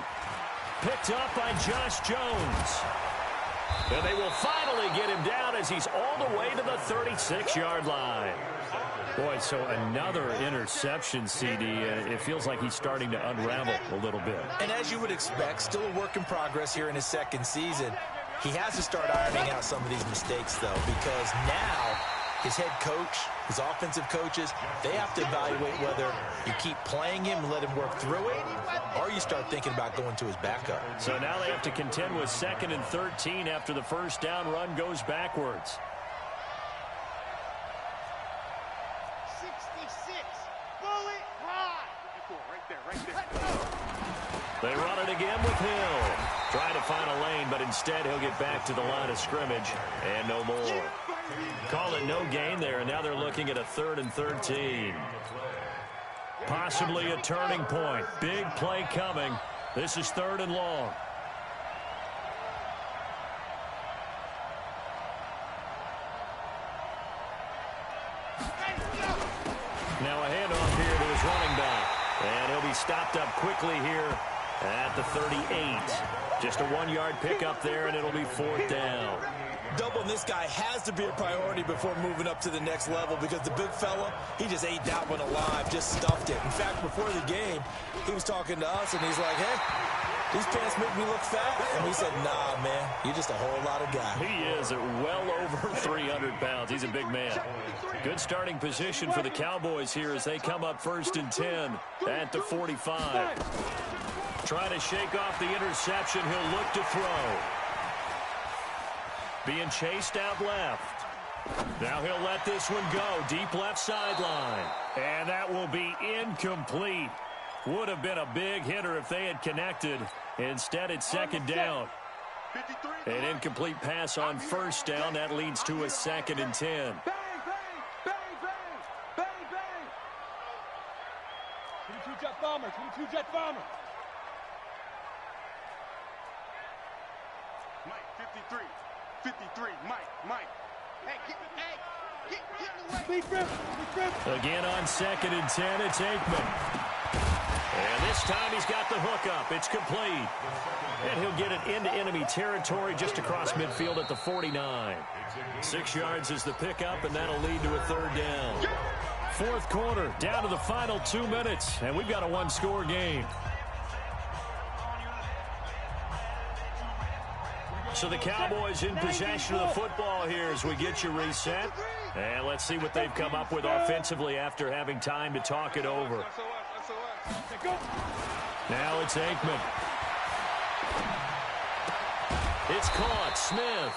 Picked up by Josh Jones. And they will finally get him down as he's all the way to the 36-yard line. Boy, so another interception, CD. It feels like he's starting to unravel a little bit. And as you would expect, still a work in progress here in his 2nd season. He has to start ironing out some of these mistakes, though, because now his head coach, his offensive coaches, they have to evaluate whether you keep playing him and let him work through it, or you start thinking about going to his backup. So now they have to contend with 2nd and 13 after the first down run goes backwards. 66. Bullet high. Right there. They run it again with Hill. Trying to find a lane, but instead he'll get back to the line of scrimmage and no more. Call it no gain there, and now they're looking at a 3rd and 13. Possibly a turning point. Big play coming. This is 3rd and long. Now a handoff here to his running back. And he'll be stopped up quickly here at the 38. Just a 1-yard pickup there, and it'll be 4th down. Doubling this guy has to be a priority before moving up to the next level because the big fella, he just ate that one alive, just stuffed it. In fact, before the game, he was talking to us, and he's like, hey, these pants make me look fat. And we said, nah, man, you're just a whole lot of guy. He is at well over 300 pounds. He's a big man. Good starting position for the Cowboys here as they come up 1st and 10 at the 45. Trying to shake off the interception. He'll look to throw. Being chased out left. Now he'll let this one go. Deep left sideline. And that will be incomplete. Would have been a big hitter if they had connected. Instead, it's 2nd down. An incomplete pass on 1st down. That leads to a 2nd and 10. Bang, bang, bang, bang, bang, bang. 22 jet bomber, 22 jet bomber. Mike, 53, Mike. Hey, get in the way. Big rip. Again on 2nd and 10, it's Aikman. And this time he's got the hook up. It's complete. And he'll get it into enemy territory just across midfield at the 49. 6 yards is the pickup, and that'll lead to a 3rd down. 4th quarter, down to the final 2 minutes, and we've got a 1-score game. So the Cowboys in possession of the football here as we get you reset. And let's see what they've come up with offensively after having time to talk it over. Now it's Aikman. It's caught. Smith.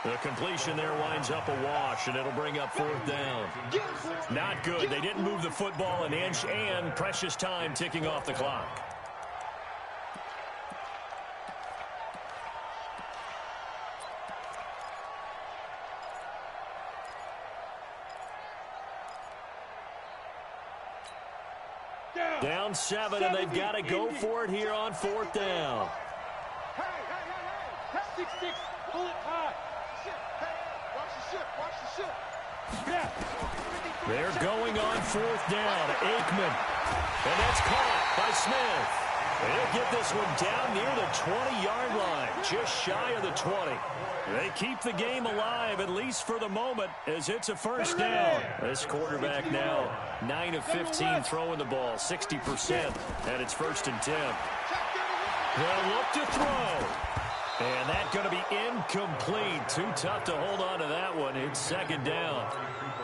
The completion there winds up a wash, and it'll bring up 4th down. Not good. They didn't move the football an inch, and precious time ticking off the clock. Down 7, and they've got to go for it here on 4th down. Hey. 6-6, pull it high. Watch the ship. Yeah. They're going on 4th down. Aikman. And that's caught by Smith. They'll get this one down near the 20-yard line, just shy of the 20. They keep the game alive, at least for the moment, as it's a 1st down. This quarterback now 9 of 15 throwing the ball, 60%, and it's 1st and 10. They'll look to throw. And that's going to be incomplete. Too tough to hold on to that one. It's 2nd down.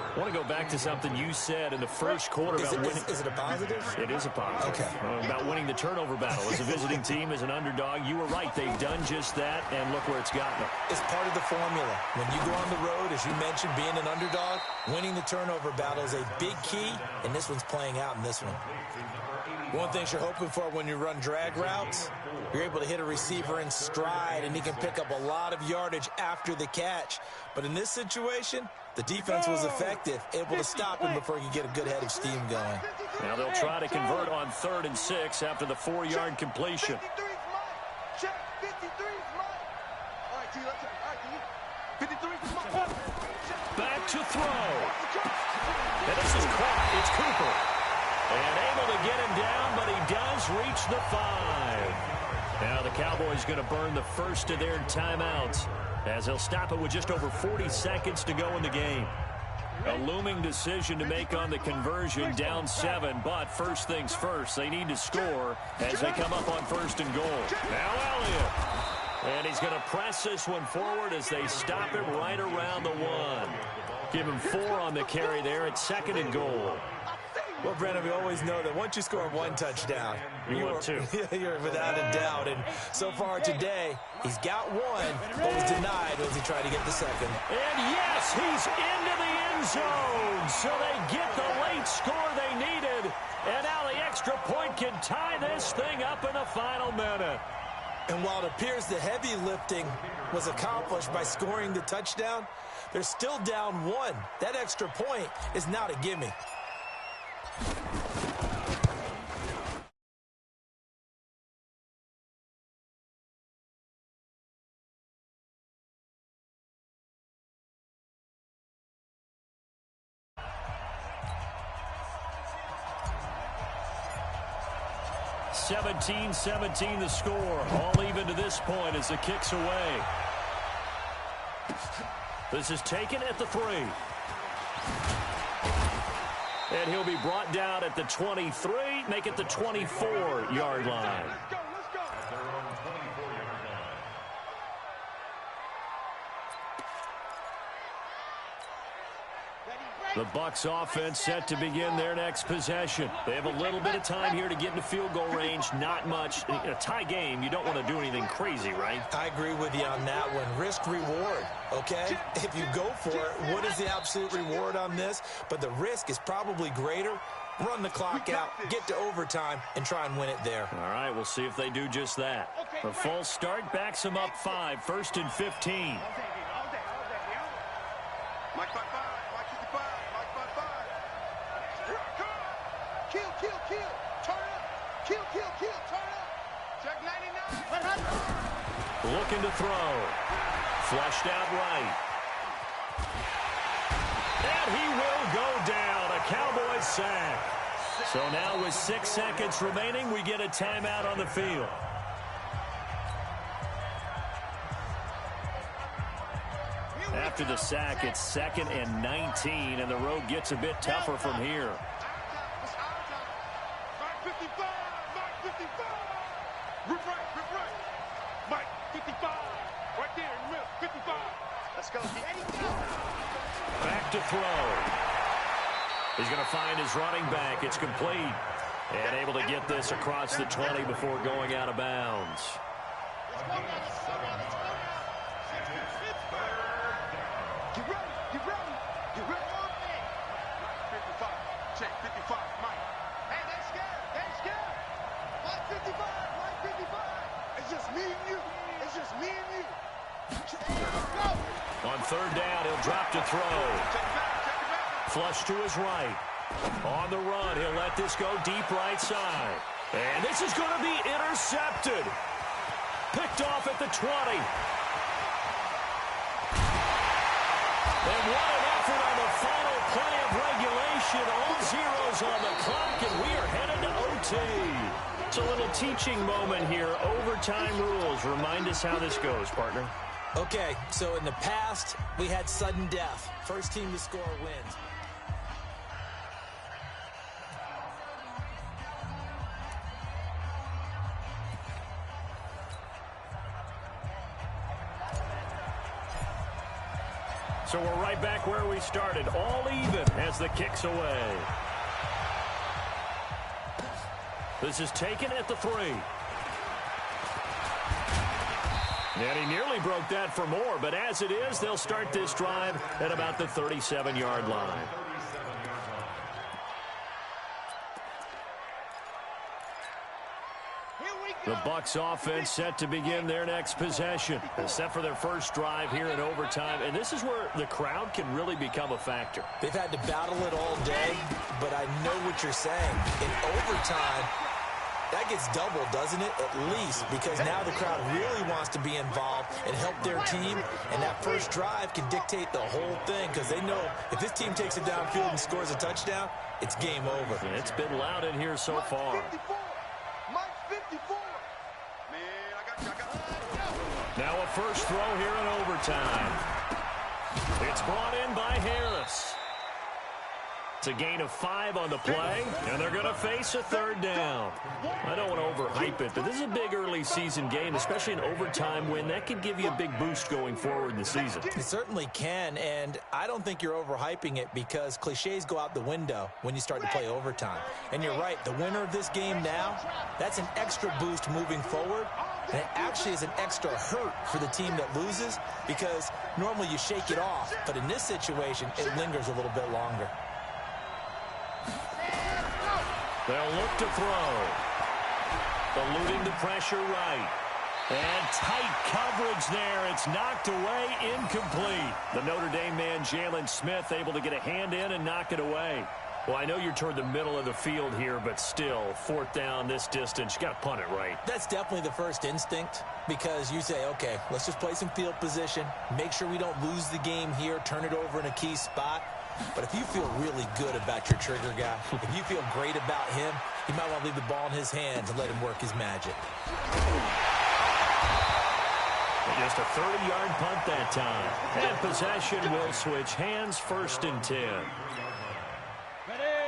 I want to go back to something you said in the 1st quarter about winning. Is it a positive? It is a positive. Okay. About winning the turnover battle. As a visiting team, as an underdog, you were right. They've done just that, and look where it's gotten them. It's part of the formula. When you go on the road, as you mentioned, being an underdog, winning the turnover battle is a big key, and this one's playing out in this one. One of the things you're hoping for when you run drag routes, you're able to hit a receiver in stride, and he can pick up a lot of yardage after the catch. But in this situation, the defense was effective, able to stop him before he could get a good head of steam going. Now they'll try to convert on 3rd and 6 after the 4-yard completion. Check, 53's mine. All right, T, let's check. All right, T. 53's mine. Back to throw. And this is caught. It's Cooper. And able to get him down, but he does reach the 5. Now the Cowboys going to burn the first of their timeouts as they'll stop it with just over 40 seconds to go in the game. A looming decision to make on the conversion, down 7, but first things first, they need to score as they come up on 1st and goal. Now Elliott. And he's going to press this one forward as they stop him right around the 1. Give him 4 on the carry there at 2nd and goal. Well, Brandon, we always know that once you score 1 touchdown, want 2. You're without a doubt. And so far today, he's got 1, but was denied as he tried to get the 2nd. And yes, he's into the end zone. So they get the late score they needed. And now the extra point can tie this thing up in the final minute. And while it appears the heavy lifting was accomplished by scoring the touchdown, they're still down 1. That extra point is not a gimme. (17-17) the score. All even to this point as the kick's away. This is taken at the 3. And he'll be brought down at the 23, make it the 24-yard line. The Bucs offense set to begin their next possession. They have a little bit of time here to get into field goal range, not much. In a tie game, you don't want to do anything crazy, right? I agree with you on that one. Risk-reward, okay? If you go for it, what is the absolute reward on this? But the risk is probably greater. Run the clock out, get to overtime, and try and win it there. All right, we'll see if they do just that. A false start backs them up 5, 1st and 15. Mike 5-5, Mike 55, Mike 5-5. Kill, kill, kill, turn up. Kill, kill, kill, turn up. Check 99. Looking to throw. Flushed out right. And he will go down. A Cowboys sack. So now with 6 seconds remaining, we get a timeout on the field. After the sack, it's 2nd and 19, and the road gets a bit tougher from here. Mike 55, Mike 55. Rip right. Mike 55. Right there in the middle, 55. Let's go. Back to throw. He's going to find his running back. It's complete. And able to get this across the 20 before going out of bounds. Let's go now. Get ready. 55, check 55, Mike. Hey, they scared. Mike 55. It's just me and you. Go. On 3rd down, he'll drop to throw. Check it back. Flush to his right. On the run, he'll let this go deep right side. And this is going to be intercepted. Picked off at the 20. And what an effort on the final play of regulation. All zeros on the clock, and we are headed to OT. It's a little teaching moment here. Overtime rules. Remind us how this goes, partner. Okay, so in the past, we had sudden death. First team to score wins. So we're right back where we started. All even as the kick's away. This is taken at the 3. And he nearly broke that for more, but as it is, they'll start this drive at about the 37-yard line. The Bucs offense set to begin their next possession, set for their first drive here in overtime. And this is where the crowd can really become a factor. They've had to battle it all day, but I know what you're saying. In overtime, that gets doubled, doesn't it? At least, because now the crowd really wants to be involved and help their team, and that first drive can dictate the whole thing, because they know if this team takes it downfield and scores a touchdown, it's game over. And it's been loud in here so far. Mike 54. Man, I got you. Now a first throw here in overtime. It's brought in by Harris. It's a gain of 5 on the play, and they're going to face a 3rd down. I don't want to overhype it, but this is a big early season game, especially an overtime win. That could give you a big boost going forward in the season. It certainly can, and I don't think you're overhyping it because cliches go out the window when you start to play overtime. And you're right, the winner of this game now, that's an extra boost moving forward, and it actually is an extra hurt for the team that loses because normally you shake it off, but in this situation, it lingers a little bit longer. They'll look to throw. Eluding the pressure right. And tight coverage there. It's knocked away, incomplete. The Notre Dame man, Jalen Smith, able to get a hand in and knock it away. Well, I know you're toward the middle of the field here, but still, 4th down this distance, you got to punt it right. That's definitely the first instinct because you say, okay, let's just play some field position, make sure we don't lose the game here, turn it over in a key spot. But if you feel really good about your trigger guy, if you feel great about him, you might want to leave the ball in his hands and let him work his magic. Just a 30-yard punt that time. And possession will switch hands, 1st and 10.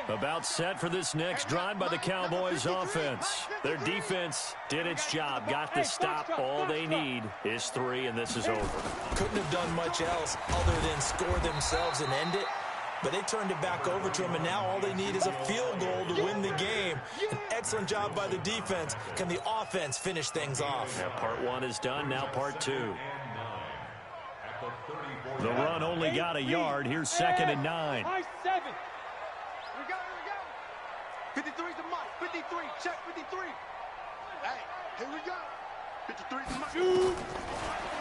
About set for this next drive by the Cowboys offense. Their defense did its job, got the stop. All they need is 3, and this is over. Couldn't have done much else other than score themselves and end it. but they turned it back over to him, and now all they need is a field goal to win the game. An excellent job by the defense. Can the offense finish things off? Yeah, part one is done, now part two. The run only got a yard. Here's 2nd and 9. High 7. Here we go, here we go. 53 to Mike. 53. Check 53. Hey, here we go. 53 to Mike. Shoot.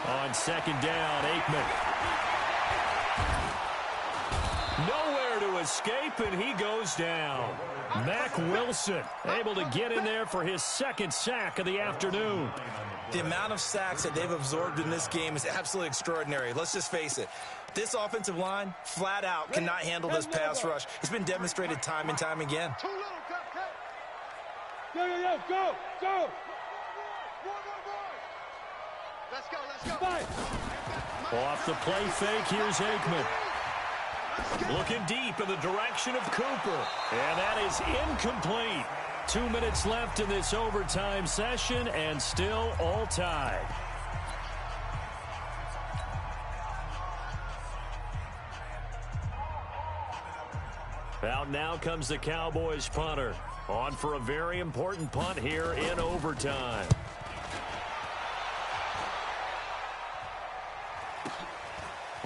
On 2nd down, Aikman. Nowhere to escape, and he goes down. Mack Wilson able to get in there for his 2nd sack of the afternoon. The amount of sacks that they've absorbed in this game is absolutely extraordinary. Let's just face it. This offensive line, flat out, cannot handle this pass rush. It's been demonstrated time and time again. Too little, cut. Yo, go, go. Let's go. Fight. Off the play fake, here's Aikman. Looking deep in the direction of Cooper. And that is incomplete. 2 minutes left in this overtime session, and still all tied. Out now comes the Cowboys punter. On for a very important punt here in overtime.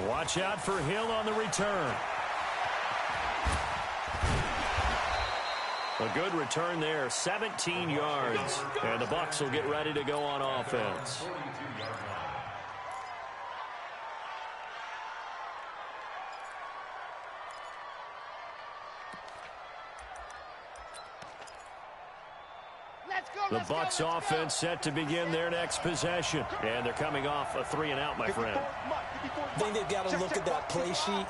Watch out for Hill on the return. A good return there, 17 yards. And the Bucs will get ready to go on offense. The Bucs offense set to begin their next possession. And they're coming off a 3-and-out, my friend. I think they've got to look at that play sheet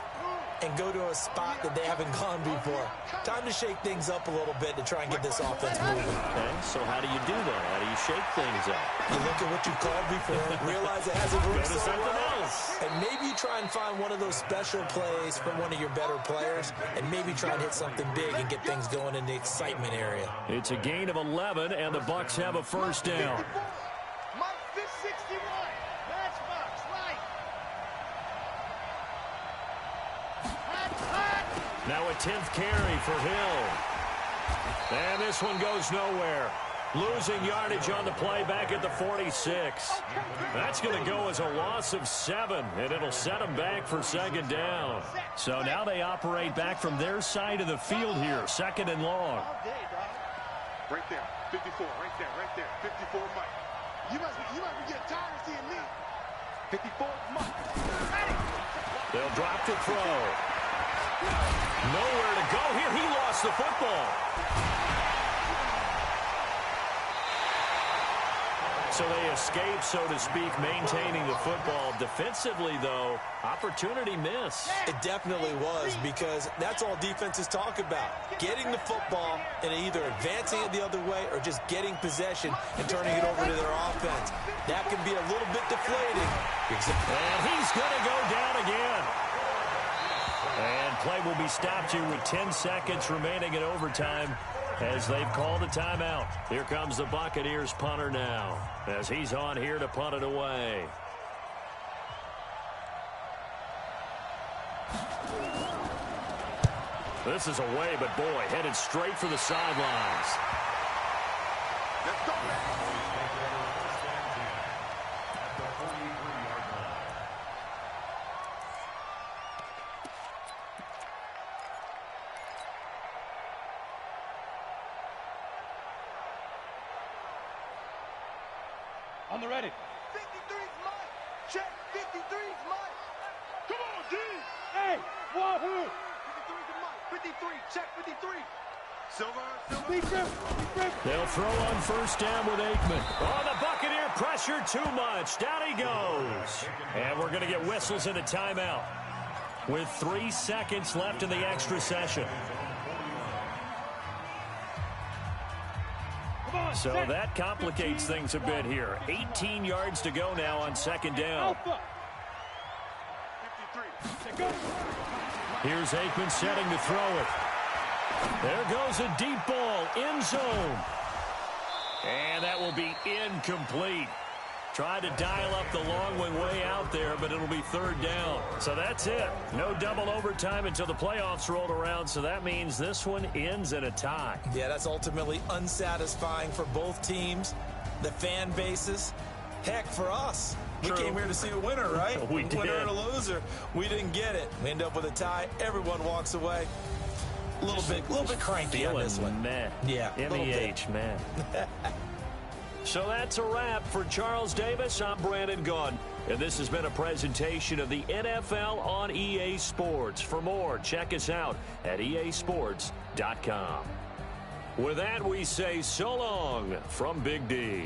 and go to a spot that they haven't gone before. Time to shake things up a little bit to try and get this offense moving. Okay, so how do you do that? How do you shake things up? You look at what you called before, realize it hasn't worked Go to so something well, else. and maybe you try and find one of those special plays from one of your better players, and maybe try and hit something big and get things going in the excitement area. It's a gain of 11, and the Bucs have a first down. Mike, 61. Matchbox, right. Now a 10th carry for Hill. And this one goes nowhere. Losing yardage on the play back at the 46. That's going to go as a loss of 7, and it'll set them back for 2nd down. So now they operate back from their side of the field here, 2nd and long. Right there, 54, right there, 54 Mike. You must be getting tired of seeing me. 54 Mike. They'll drop the throw. Nowhere to go here. He lost the football. So they escape, so to speak, maintaining the football. Defensively, though, opportunity miss. It definitely was, because that's all defenses talk about. Getting the football and either advancing it the other way or just getting possession and turning it over to their offense. That can be a little bit deflating. And he's going to go down again. And play will be stopped here with 10 seconds remaining in overtime as they've called a timeout. Here comes the Buccaneers punter now as he's on here to punt it away. This is away, but boy, headed straight for the sidelines. Let's go. On the ready. 53's Mike. Check 53's Mike. Come on, D. Hey, Wahoo. 53's Mike. 53. Check 53. Silver. Big grip. They'll throw on first down with Aikman. Oh, the Buccaneer pressure too much. Down he goes. And we're going to get whistles and a timeout with 3 seconds left in the extra session. So that complicates things a bit here. 18 yards to go now on 2nd down. 53. Here's Aikman setting to throw it. There goes a deep ball, end zone. And that will be incomplete. Tried to dial up the long one way out there, but it'll be third down. So that's it. No double overtime until the playoffs rolled around, so that means this one ends in a tie. Yeah, that's ultimately unsatisfying for both teams, the fan bases. Heck, for us. True. We came here to see a winner, right? We did. Winner and a loser. We didn't get it. We end up with a tie. Everyone walks away. A little bit cranky on this one. Meh. Yeah, MEH, man. So that's a wrap for Charles Davis. I'm Brandon Gunn, and this has been a presentation of the NFL on EA Sports. For more, check us out at easports.com. With that, we say so long from Big D.